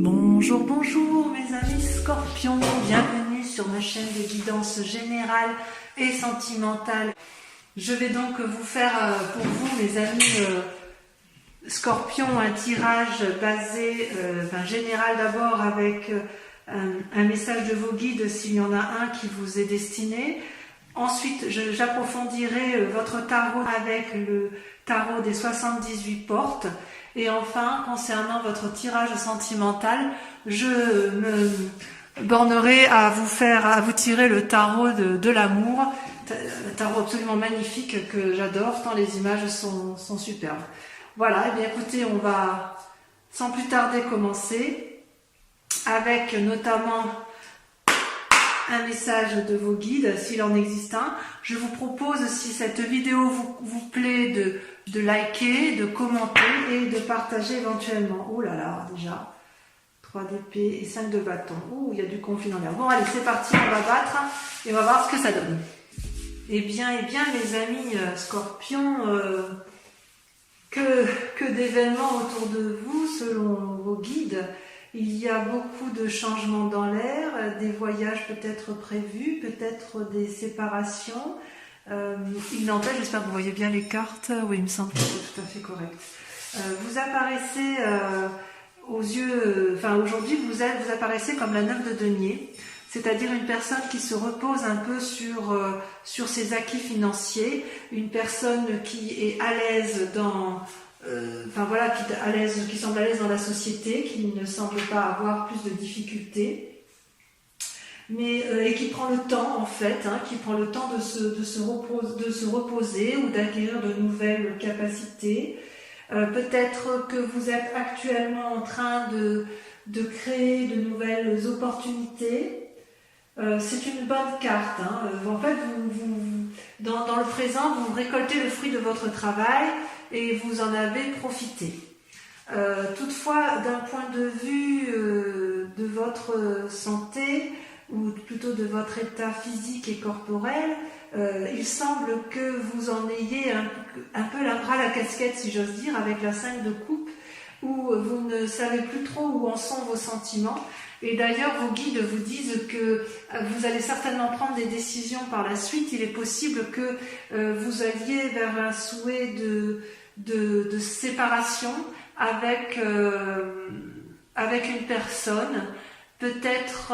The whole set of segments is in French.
Bonjour, bonjour mes amis scorpions, bienvenue sur ma chaîne de guidance générale et sentimentale. Je vais donc vous faire pour vous mes amis scorpions un tirage basé, général d'abord avec un message de vos guides s'il y en a un qui vous est destiné. Ensuite j'approfondirai votre tarot avec le tarot des 78 portes. Et enfin, concernant votre tirage sentimental, je me bornerai à vous tirer le tarot de l'amour, un tarot absolument magnifique que j'adore, tant les images sont superbes. Voilà, et bien écoutez, on va sans plus tarder commencer avec notamment un message de vos guides, s'il en existe un. Je vous propose, si cette vidéo vous plaît, de liker, de commenter et de partager éventuellement. Oh là là, déjà, 3 d'épée et 5 de bâton. Oh, il y a du conflit dans l'air. Bon, allez, c'est parti, on va battre et on va voir ce que ça donne. Eh bien, mes amis scorpions, que d'événements autour de vous, selon vos guides. Il y a beaucoup de changements dans l'air, des voyages peut-être prévus, peut-être des séparations. Il n'empêche, j'espère que vous voyez bien les cartes. Oui, il me semble que c'est tout à fait correct. Vous apparaissez aux yeux, aujourd'hui vous apparaissez comme la 9 de denier, c'est-à-dire une personne qui se repose un peu sur ses acquis financiers, une personne qui est à l'aise dans qui semble à l'aise dans la société, qui ne semble pas avoir plus de difficultés, et qui prend le temps en fait, qui prend le temps de se reposer ou d'acquérir de nouvelles capacités. Peut-être que vous êtes actuellement en train de créer de nouvelles opportunités. C'est une bonne carte. En fait, dans le présent, vous récoltez le fruit de votre travail et vous en avez profité. Toutefois, d'un point de vue de votre santé, ou plutôt de votre état physique et corporel, il semble que vous en ayez un peu ras la casquette, si j'ose dire, avec la 5 de coupe, où vous ne savez plus trop où en sont vos sentiments. Et d'ailleurs, vos guides vous disent que vous allez certainement prendre des décisions par la suite. Il est possible que vous alliez vers un souhait de séparation avec une personne. Peut-être,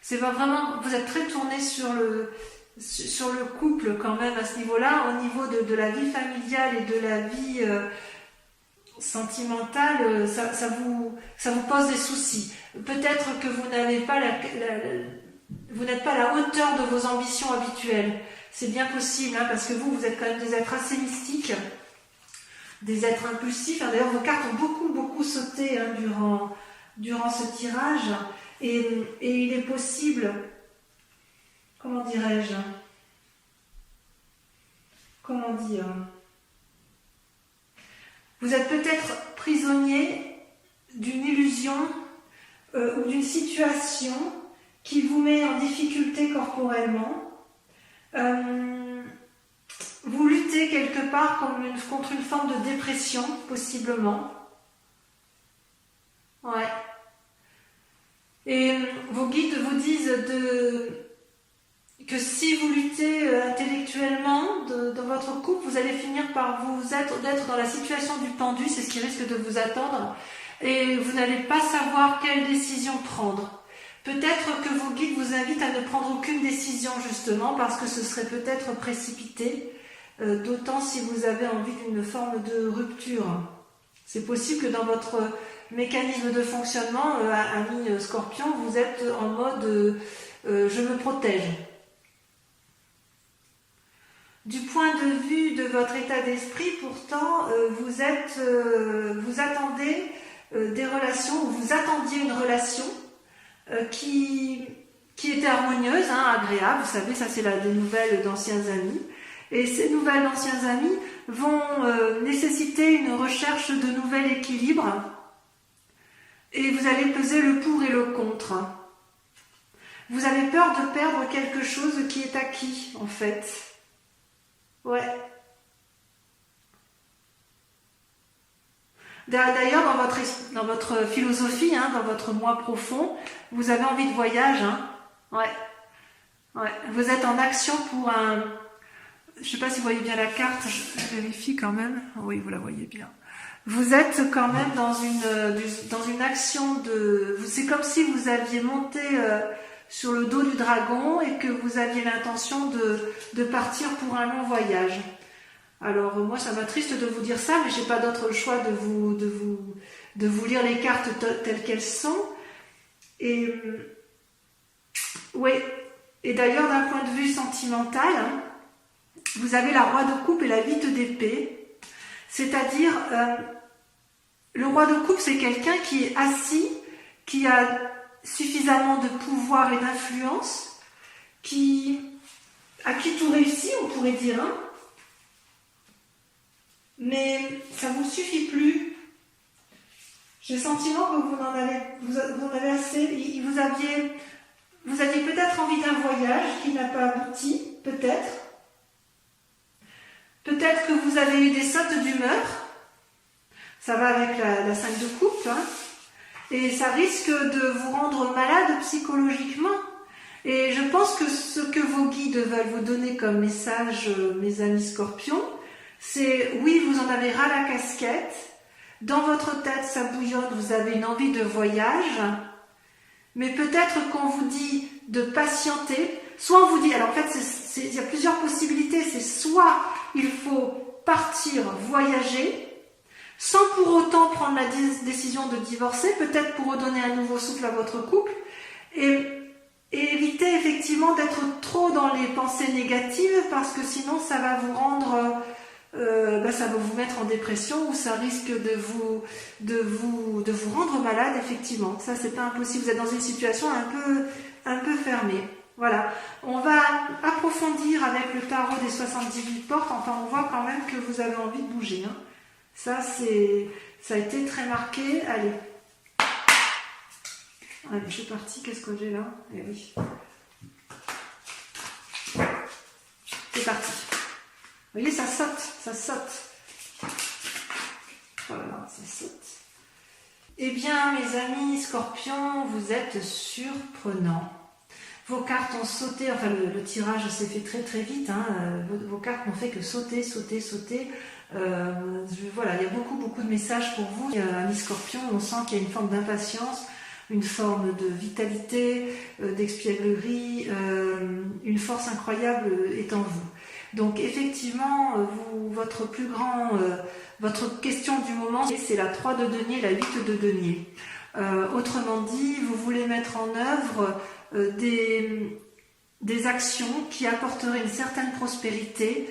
c'est pas vraiment, vous êtes très tourné sur le couple quand même à ce niveau-là, au niveau de la vie familiale et de la vie sentimentale, ça vous pose des soucis. Peut-être que vous n'avez pas vous n'êtes pas à la hauteur de vos ambitions habituelles. C'est bien possible, parce que vous êtes quand même des êtres assez mystiques, des êtres impulsifs. D'ailleurs, vos cartes ont beaucoup sauté durant ce tirage. Et il est possible, comment dirais-je, comment dire, vous êtes peut-être prisonnier d'une illusion ou d'une situation qui vous met en difficulté corporellement. Vous luttez quelque part contre une forme de dépression, possiblement. Ouais. Et vos guides vous disent que si vous luttez intellectuellement dans votre couple, vous allez finir par d'être dans la situation du pendu, c'est ce qui risque de vous attendre, et vous n'allez pas savoir quelle décision prendre. Peut-être que vos guides vous invitent à ne prendre aucune décision, justement, parce que ce serait peut-être précipité, d'autant si vous avez envie d'une forme de rupture. C'est possible que dans votre mécanisme de fonctionnement, ami scorpion, vous êtes en mode je me protège. Du point de vue de votre état d'esprit, pourtant, vous attendez des relations, ou vous attendiez une relation qui était harmonieuse, agréable. Vous savez, ça c'est des nouvelles d'anciens amis. Et ces nouvelles d'anciens amis vont nécessiter une recherche de nouvel équilibre. Et vous allez peser le pour et le contre. Vous avez peur de perdre quelque chose qui est acquis, en fait. Ouais. D'ailleurs, dans votre philosophie, hein, dans votre moi profond, vous avez envie de voyage. Hein. Ouais. Ouais. Vous êtes en action pour un... Je ne sais pas si vous voyez bien la carte, je vérifie quand même. Oui, vous la voyez bien. Vous êtes quand même dans une action de... C'est comme si vous aviez monté sur le dos du dragon et que vous aviez l'intention de partir pour un long voyage. Alors moi ça m'attriste de vous dire ça, mais j'ai pas d'autre choix de vous lire les cartes telles qu'elles sont. Et oui. Et d'ailleurs d'un point de vue sentimental, hein, vous avez la roi de coupe et la 8 d'épée. C'est-à-dire le roi de coupe c'est quelqu'un qui est assis, qui a suffisamment de pouvoir et d'influence, à qui tout réussit, on pourrait dire, hein. Mais ça vous suffit plus. J'ai le sentiment que vous en avez assez. Vous aviez peut-être envie d'un voyage qui n'a pas abouti, peut-être. Peut-être que vous avez eu des sautes d'humeur. Ça va avec la 5 de coupe, hein. Et ça risque de vous rendre malade psychologiquement. Et je pense que ce que vos guides veulent vous donner comme message, mes amis scorpions, c'est oui, vous en avez ras la casquette, dans votre tête ça bouillonne, vous avez une envie de voyage, mais peut-être qu'on vous dit de patienter, soit on vous dit, alors en fait il y a plusieurs possibilités, c'est soit il faut partir voyager, sans pour autant prendre la décision de divorcer, peut-être pour redonner un nouveau souffle à votre couple, et éviter effectivement d'être trop dans les pensées négatives, parce que sinon ça va vous rendre... ça va vous mettre en dépression ou ça risque de vous rendre malade, effectivement. Ça, c'est pas impossible. Vous êtes dans une situation un peu fermée. Voilà. On va approfondir avec le tarot des 78 portes. Enfin, on voit quand même que vous avez envie de bouger. Hein. Ça a été très marqué. Allez. Allez, je suis partie. Qu'est-ce que j'ai là? Eh oui. C'est parti. Vous voyez, ça saute. Voilà, ça saute. Eh bien, mes amis scorpions, vous êtes surprenants. Vos cartes ont sauté, enfin le tirage s'est fait très très vite, hein. Vos cartes n'ont fait que sauter. Voilà, il y a beaucoup de messages pour vous. Amis scorpions, on sent qu'il y a une forme d'impatience, une forme de vitalité, d'espièglerie, une force incroyable est en vous. Donc effectivement, votre question du moment, c'est la 3 de denier, la 8 de denier. Autrement dit, vous voulez mettre en œuvre des actions qui apporteraient une certaine prospérité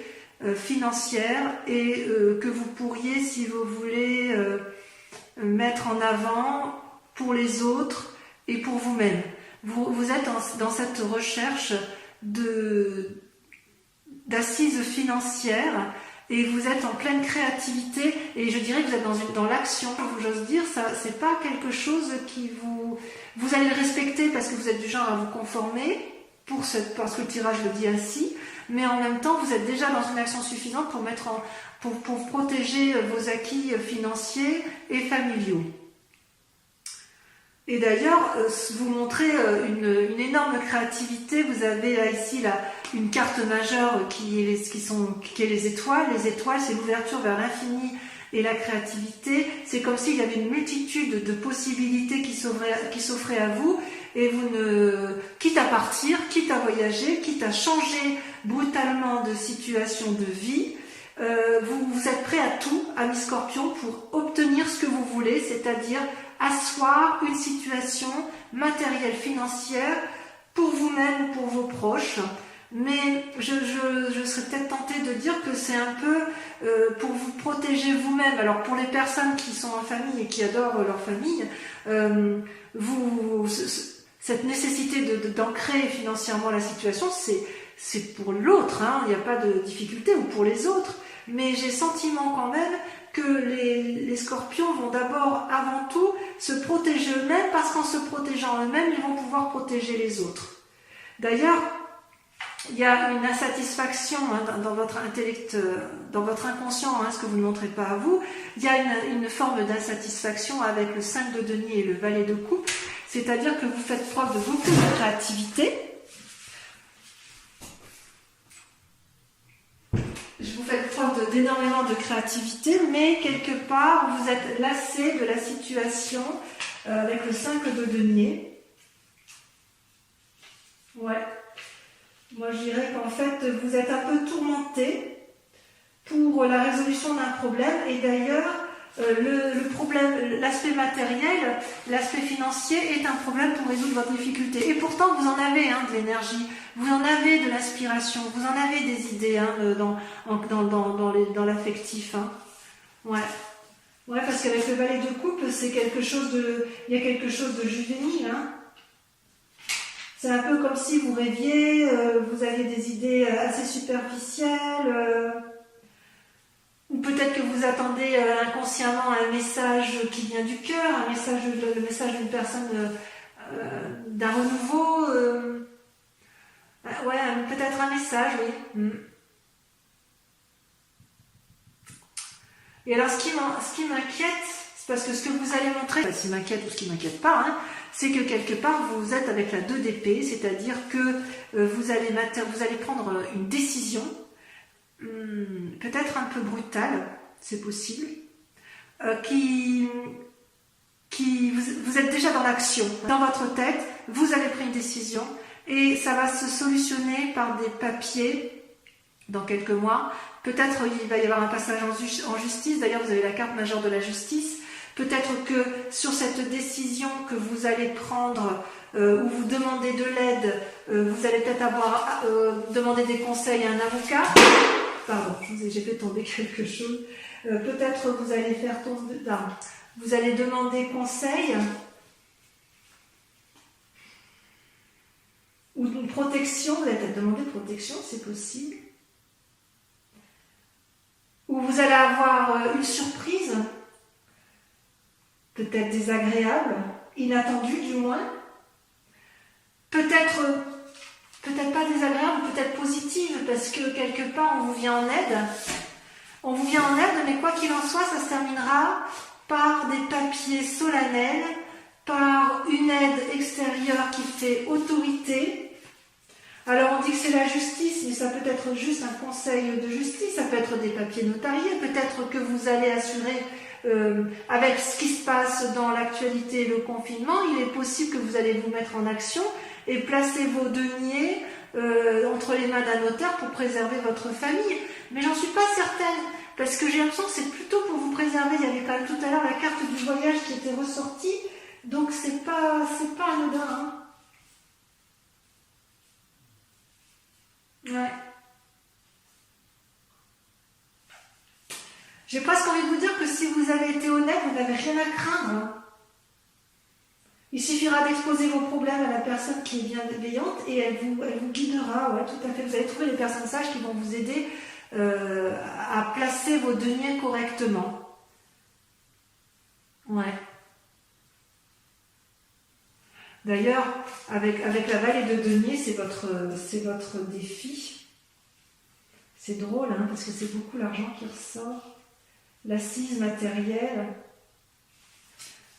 financière et que vous pourriez, si vous voulez, mettre en avant pour les autres et pour vous-même. Vous êtes dans cette recherche d'assises financières et vous êtes en pleine créativité et je dirais que vous êtes dans l'action, j'ose dire, ça c'est pas quelque chose qui vous allez le respecter parce que vous êtes du genre à vous conformer parce que le tirage le dit ainsi, mais en même temps vous êtes déjà dans une action suffisante pour protéger vos acquis financiers et familiaux. Et d'ailleurs, vous montrez une énorme créativité. Vous avez là, ici une carte majeure qui est les étoiles. Les étoiles, c'est l'ouverture vers l'infini et la créativité. C'est comme s'il y avait une multitude de possibilités qui s'offraient à vous. Et quitte à partir, quitte à voyager, quitte à changer brutalement de situation de vie, vous êtes prêt à tout, amis scorpions, pour obtenir ce que vous voulez, c'est-à-dire asseoir une situation matérielle, financière pour vous-même ou pour vos proches. Mais je serais peut-être tentée de dire que c'est un peu pour vous protéger vous-même. Alors pour les personnes qui sont en famille et qui adorent leur famille, cette nécessité d'ancrer financièrement la situation, c'est pour l'autre, hein, il n'y a pas de difficulté, ou pour les autres. Mais j'ai le sentiment quand même que les scorpions vont d'abord, avant tout, se protéger eux-mêmes, parce qu'en se protégeant eux-mêmes, ils vont pouvoir protéger les autres. D'ailleurs, il y a une insatisfaction dans votre intellect, dans votre inconscient, ce que vous ne montrez pas à vous. Il y a une forme d'insatisfaction avec le 5 de denier et le valet de coupe, c'est-à-dire que vous faites preuve de beaucoup de créativité. Vous faites preuve d'énormément de créativité, mais quelque part, vous êtes lassé de la situation avec le 5 de denier. Ouais. Moi, je dirais qu'en fait, vous êtes un peu tourmenté pour la résolution d'un problème. Et d'ailleurs, le problème, l'aspect matériel, l'aspect financier est un problème pour résoudre votre difficulté. Et pourtant, vous en avez de l'énergie, vous en avez de l'inspiration, vous en avez des idées dans l'affectif. Ouais. Ouais, parce qu'avec le valet de coupe, c'est quelque chose il y a quelque chose de juvénile. C'est un peu comme si vous rêviez, vous aviez des idées assez superficielles, ou peut-être que vous attendez inconsciemment un message qui vient du cœur, le message d'une personne, d'un renouveau. Ouais, peut-être un message, oui. Et alors, ce qui m'inquiète, c'est parce que ce que vous allez montrer, ce qui m'inquiète ou ce qui m'inquiète pas, c'est que quelque part, vous êtes avec la 2 d'épée, c'est-à-dire que vous allez prendre une décision, peut-être un peu brutale, c'est possible, vous êtes déjà dans l'action. Dans votre tête, vous avez pris une décision et ça va se solutionner par des papiers dans quelques mois. Peut-être il va y avoir un passage en justice, d'ailleurs vous avez la carte majeure de la justice. Peut-être que sur cette décision que vous allez prendre, où vous demandez de l'aide, vous allez peut-être avoir demandé des conseils à un avocat. Pardon, j'ai fait tomber quelque chose. Peut-être vous allez faire tomber... Non, vous allez demander conseil ou une protection. Vous allez peut-être demander protection, c'est possible. Ou vous allez avoir une surprise, peut-être désagréable, inattendue du moins. Peut-être pas désagréable, peut-être positive, parce que quelque part on vous vient en aide. On vous vient en aide, mais quoi qu'il en soit, ça se terminera par des papiers solennels, par une aide extérieure qui fait autorité. Alors on dit que c'est la justice, mais ça peut être juste un conseil de justice, ça peut être des papiers notariés, peut-être que vous allez assurer, avec ce qui se passe dans l'actualité et le confinement, il est possible que vous allez vous mettre en action et placer vos deniers entre les mains d'un notaire pour préserver votre famille. Mais j'en suis pas certaine, parce que j'ai l'impression que c'est plutôt pour vous préserver. Il y avait quand même tout à l'heure la carte du voyage qui était ressortie, donc c'est pas anodin. Ouais. J'ai presque envie de vous dire que si vous avez été honnête, vous n'avez rien à craindre. Il suffira d'exposer vos problèmes à la personne qui est bienveillante et elle vous guidera. Ouais, tout à fait. Vous allez trouver les personnes sages qui vont vous aider à placer vos deniers correctement. Ouais. D'ailleurs, avec la vallée de denier, c'est votre défi. C'est drôle, parce que c'est beaucoup l'argent qui ressort. L'assise matérielle.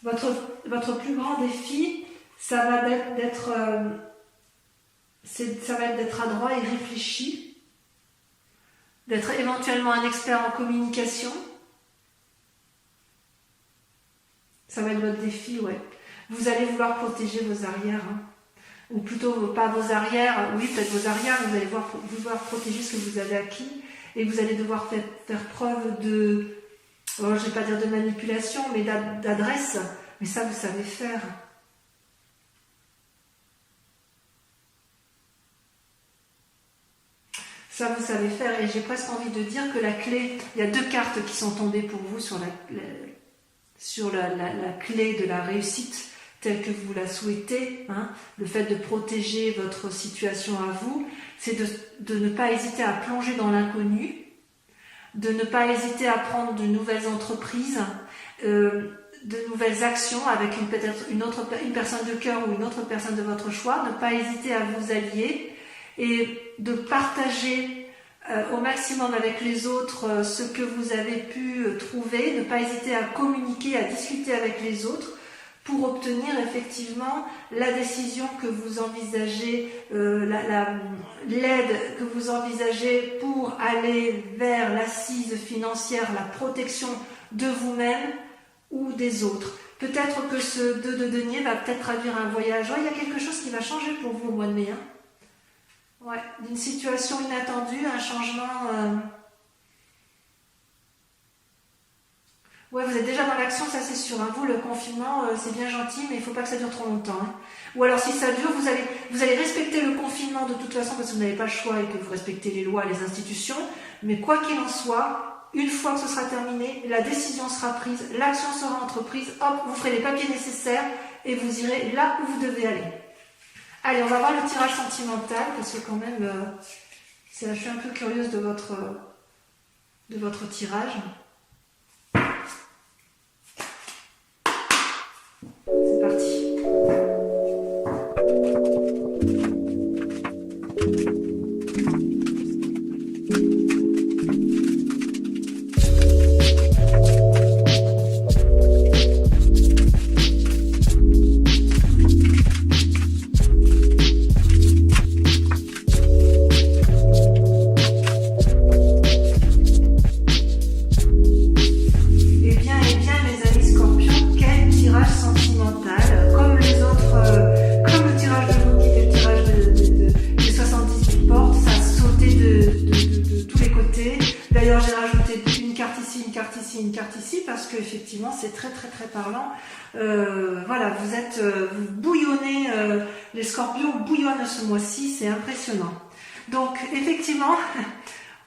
Votre plus grand défi, ça va être d'être adroit et réfléchi, d'être éventuellement un expert en communication. Ça va être votre défi, ouais. Vous allez vouloir protéger vos arrières, ou plutôt pas vos arrières, oui peut-être vos arrières, vous allez vouloir protéger ce que vous avez acquis, et vous allez devoir faire preuve de, je ne vais pas dire de manipulation, mais d'adresse, mais ça vous savez faire. Ça vous savez faire, et j'ai presque envie de dire que la clé, il y a 2 cartes qui sont tombées pour vous sur la clé de la réussite telle que vous la souhaitez, le fait de protéger votre situation à vous, c'est de ne pas hésiter à plonger dans l'inconnu, de ne pas hésiter à prendre de nouvelles entreprises, de nouvelles actions avec peut-être une personne de cœur ou une autre personne de votre choix, ne pas hésiter à vous allier et de partager au maximum avec les autres ce que vous avez pu trouver, ne pas hésiter à communiquer, à discuter avec les autres pour obtenir effectivement la décision que vous envisagez, l'aide que vous envisagez pour aller vers l'assise financière, la protection de vous-même ou des autres. Peut-être que ce 2 de denier va peut-être traduire un voyage. Ouais, il y a quelque chose qui va changer pour vous au mois de mai. Hein. Ouais, d'une situation inattendue, un changement. Ouais, vous êtes déjà dans l'action, ça c'est sûr. Hein. Vous, le confinement, c'est bien gentil, mais il ne faut pas que ça dure trop longtemps. Hein. Ou alors, si ça dure, vous allez respecter le confinement de toute façon parce que vous n'avez pas le choix et que vous respectez les lois, les institutions. Mais quoi qu'il en soit, une fois que ce sera terminé, la décision sera prise, l'action sera entreprise. Hop, vous ferez les papiers nécessaires et vous irez là où vous devez aller. Allez, on va voir le tirage sentimental, parce que quand même, je suis un peu curieuse de votre tirage. C'est parti. Effectivement, c'est très parlant. Voilà, vous bouillonnez, les scorpions bouillonnent ce mois-ci, c'est impressionnant. Donc, effectivement,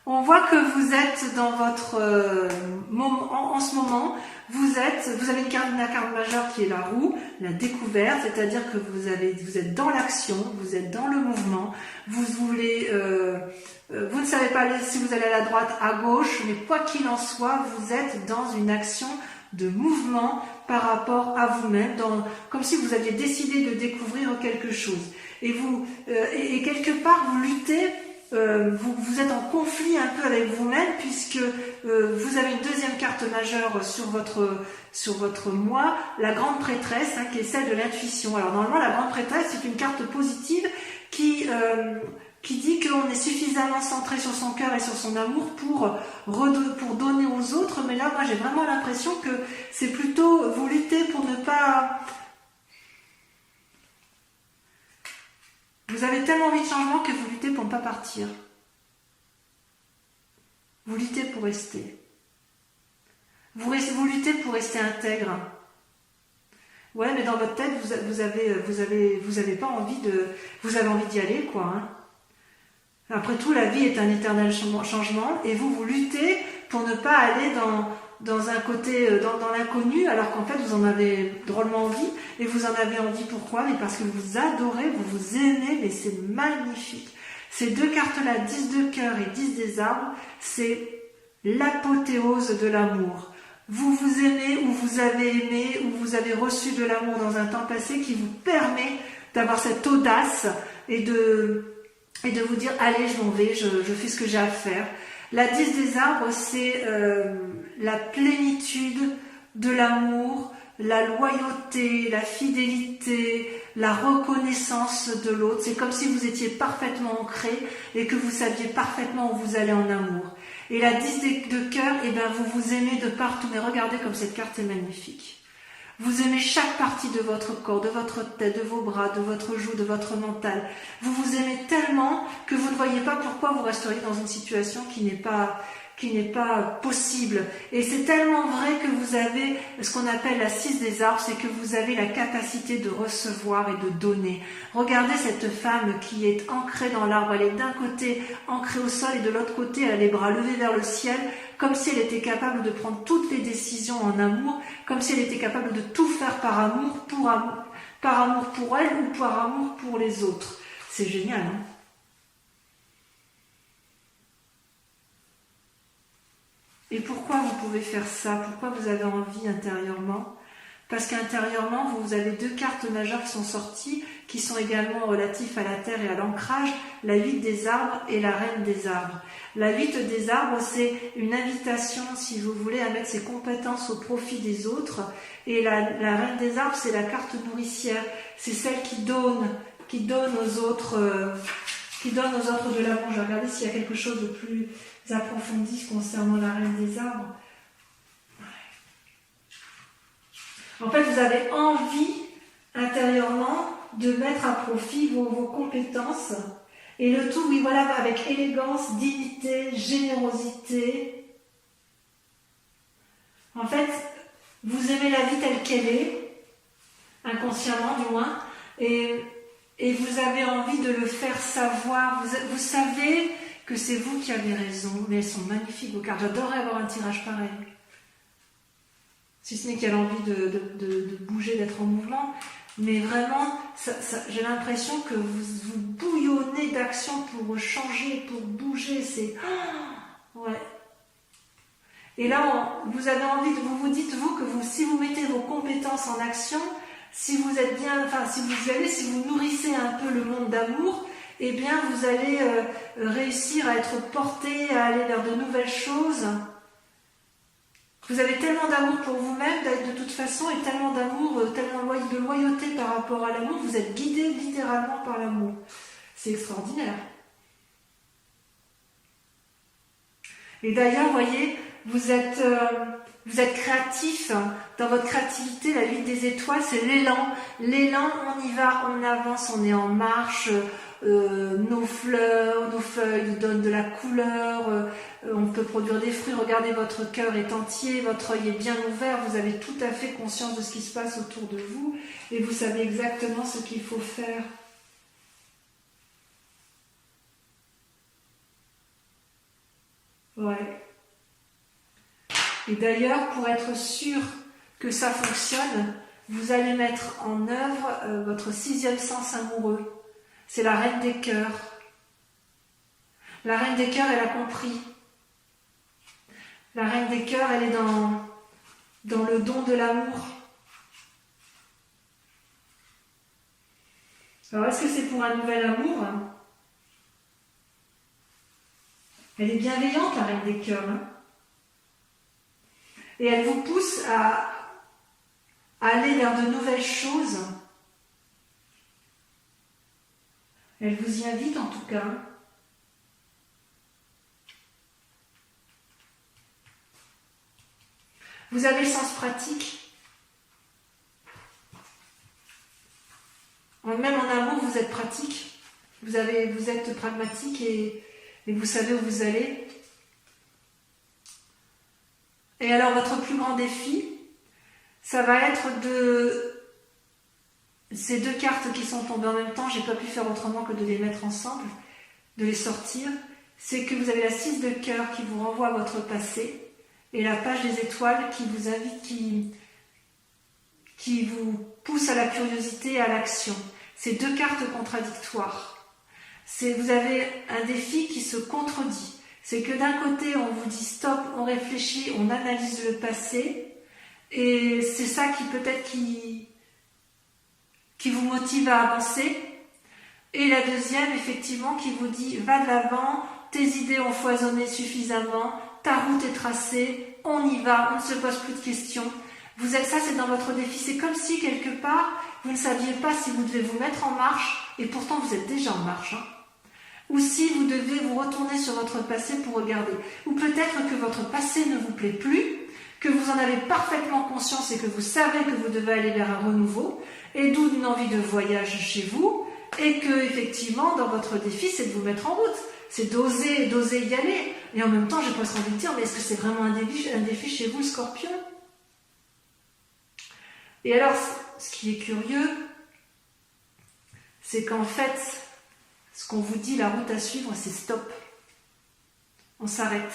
on voit que vous êtes dans votre moment, en ce moment, vous avez la carte majeure qui est la roue, la découverte, c'est-à-dire que vous êtes dans l'action, vous êtes dans le mouvement, vous ne savez pas si vous allez à la droite, à gauche, mais quoi qu'il en soit, vous êtes dans une action de mouvement par rapport à vous-même, comme si vous aviez décidé de découvrir quelque chose. Et et quelque part, vous luttez, vous êtes en conflit un peu avec vous-même, puisque vous avez une deuxième carte majeure sur votre moi, la grande prêtresse, hein, qui est celle de l'intuition. Alors normalement, la grande prêtresse, c'est une carte positive qui dit qu'on est suffisamment centré sur son cœur et sur son amour pour donner aux autres, mais là, moi, j'ai vraiment l'impression que c'est plutôt, vous luttez pour ne pas... Vous avez tellement envie de changement que vous luttez pour ne pas partir. Vous luttez pour rester. Vous luttez pour rester intègre. Ouais, mais dans votre tête, vous avez pas envie vous avez envie d'y aller, quoi, hein. Après tout, la vie est un éternel changement et vous luttez pour ne pas aller dans un côté, dans l'inconnu, alors qu'en fait vous en avez drôlement envie. Et vous en avez envie pourquoi? Mais parce que vous adorez, vous aimez, mais c'est magnifique. Ces deux cartes-là, 10 de cœur et 10 des arbres, c'est l'apothéose de l'amour. Vous vous aimez ou vous avez aimé ou vous avez reçu de l'amour dans un temps passé qui vous permet d'avoir cette audace et de vous dire, allez, je m'en vais, je fais ce que j'ai à faire. La 10 des arbres, c'est la plénitude de l'amour, la loyauté, la fidélité, la reconnaissance de l'autre. C'est comme si vous étiez parfaitement ancré et que vous saviez parfaitement où vous allez en amour. Et la 10 de cœur, eh ben, vous vous aimez de partout. Mais regardez comme cette carte est magnifique. Vous aimez chaque partie de votre corps, de votre tête, de vos bras, de votre joue, de votre mental. Vous vous aimez tellement que vous ne voyez pas pourquoi vous resteriez dans une situation qui n'est pas possible. Et c'est tellement vrai que vous avez ce qu'on appelle la 6 des arbres, c'est que vous avez la capacité de recevoir et de donner. Regardez cette femme qui est ancrée dans l'arbre. Elle est d'un côté ancrée au sol et de l'autre côté elle a les bras levés vers le ciel, comme si elle était capable de prendre toutes les décisions en amour, comme si elle était capable de tout faire par amour pour elle ou par amour pour les autres. C'est génial, hein? Et pourquoi vous pouvez faire ça? Pourquoi vous avez envie intérieurement? parce qu'intérieurement, vous avez 2 cartes majeures qui sont sorties, qui sont également relatifs à la terre et à l'ancrage, la 8 des arbres et la reine des arbres. La 8 des arbres, c'est une invitation, si vous voulez, à mettre ses compétences au profit des autres. Et la reine des arbres, c'est la carte nourricière. C'est celle qui donne aux autres, de l'amour. Je vais regarder s'il y a quelque chose de plus approfondi concernant la reine des arbres. En fait, vous avez envie intérieurement de mettre à profit vos compétences. Et le tout, oui, voilà, avec élégance, dignité, générosité. En fait, vous aimez la vie telle qu'elle est, inconsciemment du moins, et vous avez envie de le faire savoir. Vous savez que c'est vous qui avez raison, mais elles sont magnifiques vos cartes. J'adorerais avoir un tirage pareil. Si ce n'est qu'elle a envie de bouger, d'être en mouvement. Mais vraiment, j'ai l'impression que vous bouillonnez d'action pour changer, pour bouger. C'est... ouais. Et là, vous avez envie, vous dites, vous, que si vous mettez vos compétences en action, si vous êtes bien, enfin, si vous nourrissez un peu le monde d'amour, eh bien, vous allez réussir à être porté, à aller vers de nouvelles choses. Vous avez tellement d'amour pour vous-même, de toute façon, et tellement d'amour, tellement de loyauté par rapport à l'amour, vous êtes guidé littéralement par l'amour. C'est extraordinaire. Et d'ailleurs, vous voyez, vous êtes créatif. Dans votre créativité, la 8 des étoiles, c'est l'élan. L'élan, on y va, on avance, on est en marche. Nos fleurs, nos feuilles nous donnent de la couleur, on peut produire des fruits. Regardez, votre cœur est entier, votre œil est bien ouvert, vous avez tout à fait conscience de ce qui se passe autour de vous et vous savez exactement ce qu'il faut faire. Ouais. Et d'ailleurs, pour être sûr que ça fonctionne, vous allez mettre en œuvre votre 6e sens amoureux. C'est la reine des cœurs. La reine des cœurs, elle a compris. La reine des cœurs, elle est dans le don de l'amour. Alors, est-ce que c'est pour un nouvel amour? Elle est bienveillante, la reine des cœurs. Et elle vous pousse à aller vers de nouvelles choses. Elle vous y invite en tout cas. Vous avez le sens pratique. Même en amour, vous êtes pratique. Vous êtes pragmatique et vous savez où vous allez. Et alors, votre plus grand défi, ça va être de... Ces 2 cartes qui sont tombées en même temps, j'ai pas pu faire autrement que de les mettre ensemble, de les sortir. C'est que vous avez la 6 de cœur qui vous renvoie à votre passé et la page des étoiles qui vous invite, qui vous pousse à la curiosité et à l'action. C'est 2 cartes contradictoires. Vous avez un défi qui se contredit. C'est que d'un côté, on vous dit stop, on réfléchit, on analyse le passé et c'est ça qui peut-être qui vous motive à avancer, et la deuxième, effectivement, qui vous dit va de l'avant, tes idées ont foisonné suffisamment, ta route est tracée, on y va, on ne se pose plus de questions. Ça, c'est dans votre défi. C'est comme si, quelque part, vous ne saviez pas si vous devez vous mettre en marche, et pourtant vous êtes déjà en marche. Ou si vous devez vous retourner sur votre passé pour regarder. Ou peut-être que votre passé ne vous plaît plus, que vous en avez parfaitement conscience et que vous savez que vous devez aller vers un renouveau, et d'où une envie de voyage chez vous, et que effectivement dans votre défi c'est de vous mettre en route, c'est d'oser y aller. Et en même temps j'ai presque envie de dire, mais est-ce que c'est vraiment un défi chez vous, le Scorpion? Et alors ce qui est curieux, c'est qu'en fait ce qu'on vous dit, la route à suivre, c'est stop, on s'arrête.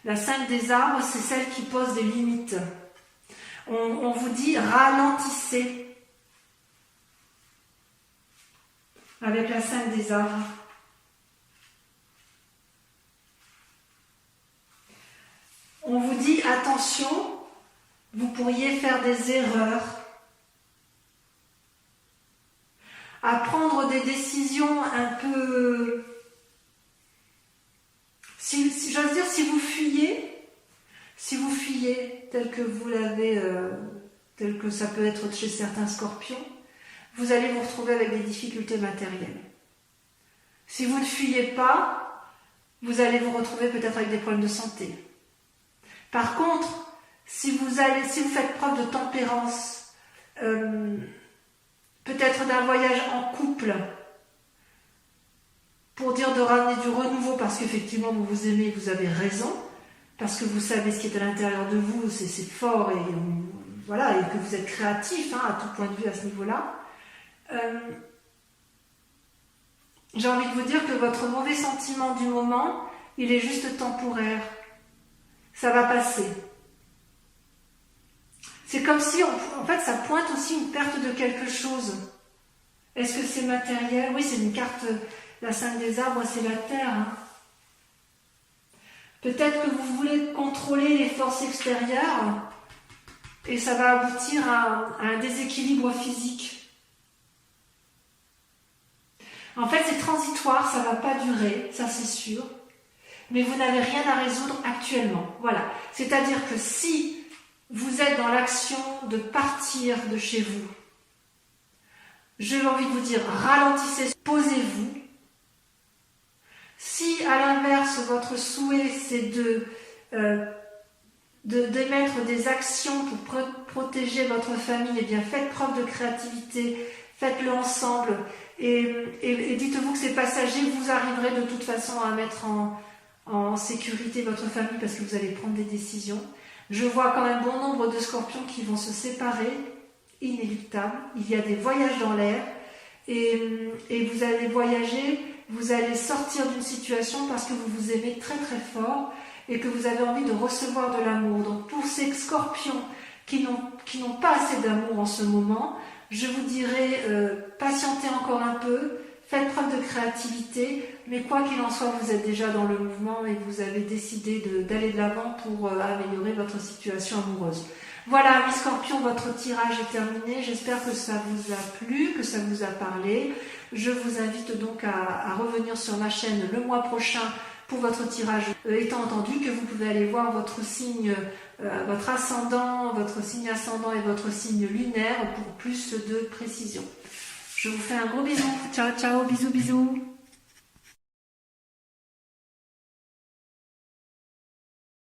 La 5 des arbres, c'est celle qui pose des limites. On vous dit ralentissez. Avec la 5 des arbres. On vous dit attention, vous pourriez faire des erreurs, à prendre des décisions un peu, si j'ose dire, si vous fuyez tel que vous l'avez, tel que ça peut être chez certains scorpions, vous allez vous retrouver avec des difficultés matérielles. Si vous ne fuyez pas, vous allez vous retrouver peut-être avec des problèmes de santé. Par contre, si vous faites preuve de tempérance, peut-être d'un voyage en couple, pour dire de ramener du renouveau, parce qu'effectivement vous vous aimez, vous avez raison, parce que vous savez ce qui est à l'intérieur de vous, c'est fort, et voilà, et que vous êtes créatif à tout point de vue à ce niveau-là. J'ai envie de vous dire que votre mauvais sentiment du moment, il est juste temporaire. Ça va passer. C'est comme si, en fait, ça pointe aussi une perte de quelque chose. Est-ce que c'est matériel? Oui, c'est une carte, la 5 des arbres, c'est la terre. Hein. Peut-être que vous voulez contrôler les forces extérieures et ça va aboutir à un déséquilibre physique. En fait, c'est transitoire, ça ne va pas durer, ça c'est sûr. Mais vous n'avez rien à résoudre actuellement. Voilà. C'est-à-dire que si vous êtes dans l'action de partir de chez vous, j'ai envie de vous dire, ralentissez, posez-vous. Si à l'inverse, votre souhait c'est d'émettre des actions pour protéger votre famille, eh bien faites preuve de créativité, faites-le ensemble et dites-vous que c'est passager, vous arriverez de toute façon à mettre en sécurité votre famille parce que vous allez prendre des décisions. Je vois quand même bon nombre de scorpions qui vont se séparer, inéluctable. Il y a des voyages dans l'air et vous allez voyager, vous allez sortir d'une situation parce que vous vous aimez très très fort et que vous avez envie de recevoir de l'amour. Donc pour ces scorpions qui n'ont pas assez d'amour en ce moment, je vous dirais patientez encore un peu, faites preuve de créativité, mais quoi qu'il en soit, vous êtes déjà dans le mouvement et vous avez décidé d'aller de l'avant pour améliorer votre situation amoureuse. Voilà, mes scorpions, votre tirage est terminé. J'espère que ça vous a plu, que ça vous a parlé. Je vous invite donc à revenir sur ma chaîne le mois prochain pour votre tirage, étant entendu que vous pouvez aller voir votre signe, votre ascendant, votre signe ascendant et votre signe lunaire pour plus de précision. Je vous fais un gros bisou. Ciao, ciao, bisous, bisous.